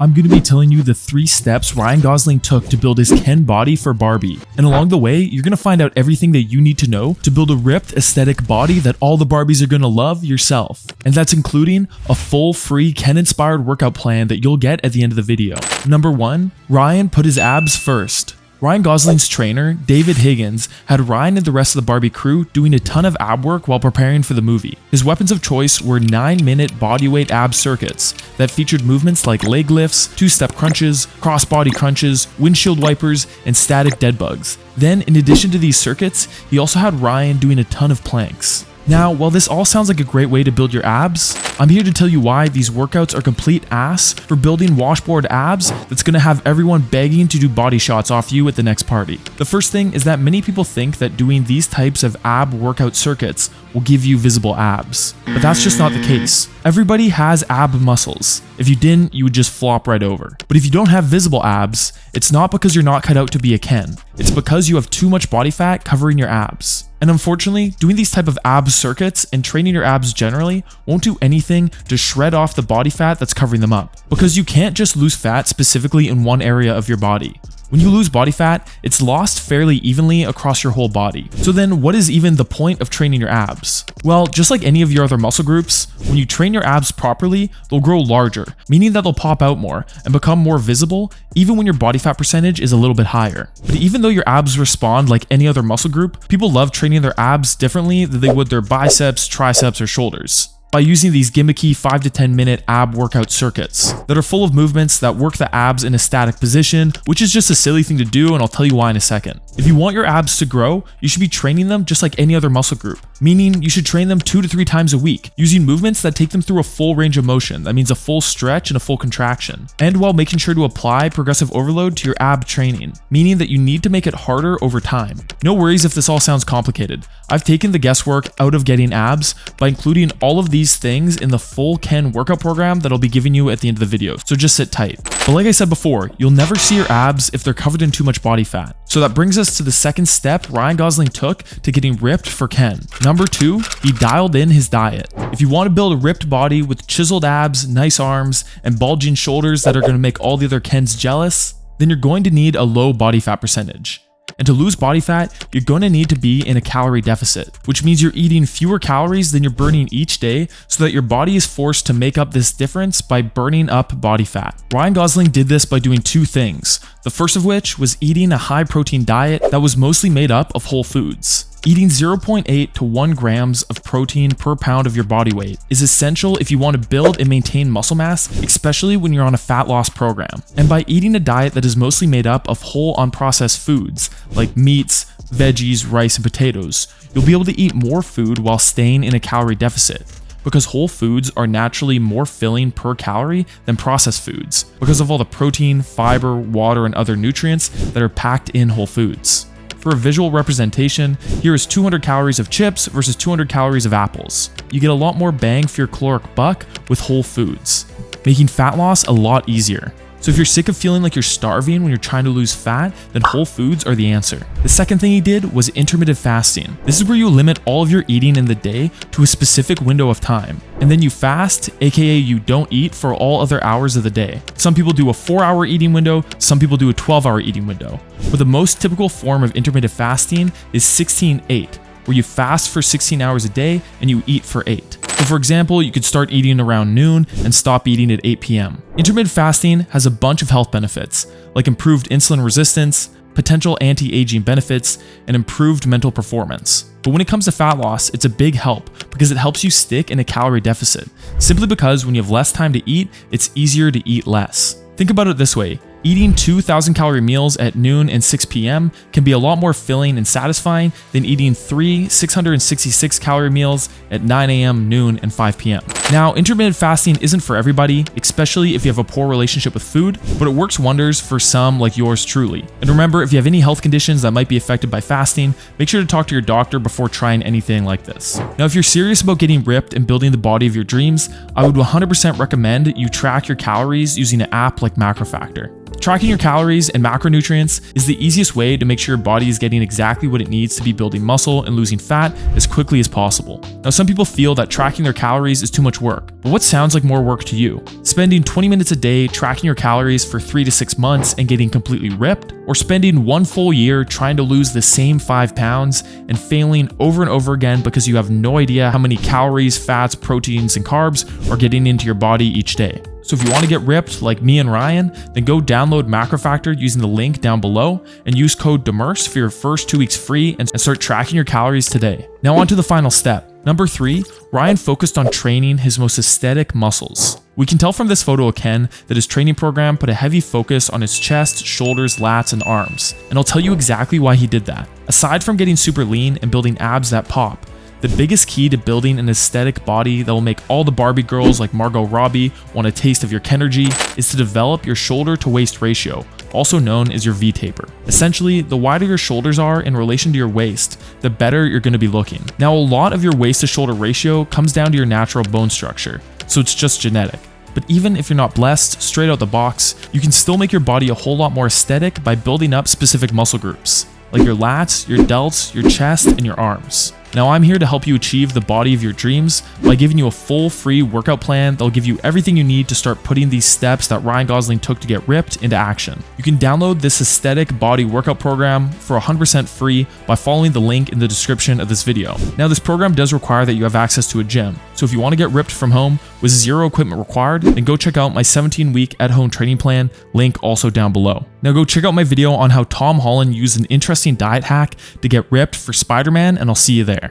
I'm going to be telling you the 3 steps Ryan Gosling took to build his Ken body for Barbie. And along the way, you're going to find out everything that you need to know to build a ripped aesthetic body that all the Barbies are going to love yourself. And that's including a full free Ken-inspired workout plan that you'll get at the end of the video. Number 1, Ryan put his abs first. Ryan Gosling's trainer, David Higgins, had Ryan and the rest of the Barbie crew doing a ton of ab work while preparing for the movie. His weapons of choice were 9-minute bodyweight ab circuits that featured movements like leg lifts, 2-step crunches, cross-body crunches, windshield wipers, and static dead bugs. Then, in addition to these circuits, he also had Ryan doing a ton of planks. Now, while this all sounds like a great way to build your abs, I'm here to tell you why these workouts are complete ass for building washboard abs that's gonna have everyone begging to do body shots off you at the next party. The first thing is that many people think that doing these types of ab workout circuits will give you visible abs, but that's just not the case. Everybody has ab muscles. If you didn't, you would just flop right over. But if you don't have visible abs, it's not because you're not cut out to be a Ken. It's because you have too much body fat covering your abs. And unfortunately, doing these type of ab circuits and training your abs generally won't do anything to shred off the body fat that's covering them up. Because you can't just lose fat specifically in one area of your body. When you lose body fat, it's lost fairly evenly across your whole body. So then what is even the point of training your abs? Well, just like any of your other muscle groups, when you train your abs properly, they'll grow larger, meaning that they'll pop out more and become more visible even when your body fat percentage is a little bit higher. But even though your abs respond like any other muscle group, people love training their abs differently than they would their biceps, triceps, or shoulders. By using these gimmicky 5 to 10 minute ab workout circuits that are full of movements that work the abs in a static position, which is just a silly thing to do, and I'll tell you why in a second. If you want your abs to grow, you should be training them just like any other muscle group, meaning you should train them 2 to 3 times a week, using movements that take them through a full range of motion. That means a full stretch and a full contraction, and while making sure to apply progressive overload to your ab training, meaning that you need to make it harder over time. No worries if this all sounds complicated. I've taken the guesswork out of getting abs by including all of these things in the full Ken workout program that I'll be giving you at the end of the video, so just sit tight. But like I said before, you'll never see your abs if they're covered in too much body fat. So that brings us to the second step Ryan Gosling took to getting ripped for Ken. Number 2, he dialed in his diet. If you want to build a ripped body with chiseled abs, nice arms, and bulging shoulders that are going to make all the other Kens jealous, then you're going to need a low body fat percentage. And to lose body fat, you're going to need to be in a calorie deficit, which means you're eating fewer calories than you're burning each day so that your body is forced to make up this difference by burning up body fat. Ryan Gosling did this by doing 2 things. The first of which was eating a high protein diet that was mostly made up of whole foods. Eating 0.8 to 1 grams of protein per pound of your body weight is essential if you want to build and maintain muscle mass, especially when you're on a fat loss program. And by eating a diet that is mostly made up of whole unprocessed foods like meats, veggies, rice, and potatoes, you'll be able to eat more food while staying in a calorie deficit. Because whole foods are naturally more filling per calorie than processed foods, because of all the protein, fiber, water, and other nutrients that are packed in whole foods. For a visual representation, here is 200 calories of chips versus 200 calories of apples. You get a lot more bang for your caloric buck with whole foods, making fat loss a lot easier. So if you're sick of feeling like you're starving when you're trying to lose fat, then whole foods are the answer. The second thing he did was intermittent fasting. This is where you limit all of your eating in the day to a specific window of time. And then you fast, aka you don't eat for all other hours of the day. Some people do a 4-hour eating window, some people do a 12-hour eating window. But the most typical form of intermittent fasting is 16-8, where you fast for 16 hours a day and you eat for 8. So for example, you could start eating around noon and stop eating at 8 p.m. Intermittent fasting has a bunch of health benefits, like improved insulin resistance, potential anti-aging benefits, and improved mental performance. But when it comes to fat loss, it's a big help because it helps you stick in a calorie deficit, simply because when you have less time to eat, it's easier to eat less. Think about it this way. Eating 2,000 calorie meals at noon and 6 p.m. can be a lot more filling and satisfying than eating 3 666 calorie meals at 9 a.m., noon, and 5 p.m. Now, intermittent fasting isn't for everybody, especially if you have a poor relationship with food, but it works wonders for some like yours truly. And remember, if you have any health conditions that might be affected by fasting, make sure to talk to your doctor before trying anything like this. Now, if you're serious about getting ripped and building the body of your dreams, I would 100% recommend you track your calories using an app like MacroFactor. Tracking your calories and macronutrients is the easiest way to make sure your body is getting exactly what it needs to be building muscle and losing fat as quickly as possible. Now, some people feel that tracking their calories is too much work, but what sounds like more work to you? Spending 20 minutes a day tracking your calories for 3 to 6 months and getting completely ripped? Or spending 1 full year trying to lose the same 5 pounds and failing over and over again because you have no idea how many calories, fats, proteins, and carbs are getting into your body each day? So if you want to get ripped like me and Ryan, then go download MacroFactor using the link down below and use code DEMERCE for your first 2 weeks free and start tracking your calories today. Now on to the final step. Number 3, Ryan focused on training his most aesthetic muscles. We can tell from this photo of Ken that his training program put a heavy focus on his chest, shoulders, lats, and arms. And I'll tell you exactly why he did that. Aside from getting super lean and building abs that pop, the biggest key to building an aesthetic body that will make all the Barbie girls like Margot Robbie want a taste of your Kenergy is to develop your shoulder to waist ratio, also known as your V-taper. Essentially, the wider your shoulders are in relation to your waist, the better you're going to be looking. Now, a lot of your waist to shoulder ratio comes down to your natural bone structure, so it's just genetic. But even if you're not blessed straight out the box, you can still make your body a whole lot more aesthetic by building up specific muscle groups, like your lats, your delts, your chest, and your arms. Now I'm here to help you achieve the body of your dreams by giving you a full free workout plan that'll give you everything you need to start putting these steps that Ryan Gosling took to get ripped into action. You can download this aesthetic body workout program for 100% free by following the link in the description of this video. Now this program does require that you have access to a gym, so if you want to get ripped from home with 0 equipment required, then go check out my 17-week at-home training plan, link also down below. Now go check out my video on how Tom Holland used an interesting diet hack to get ripped for Spider-Man, and I'll see you there.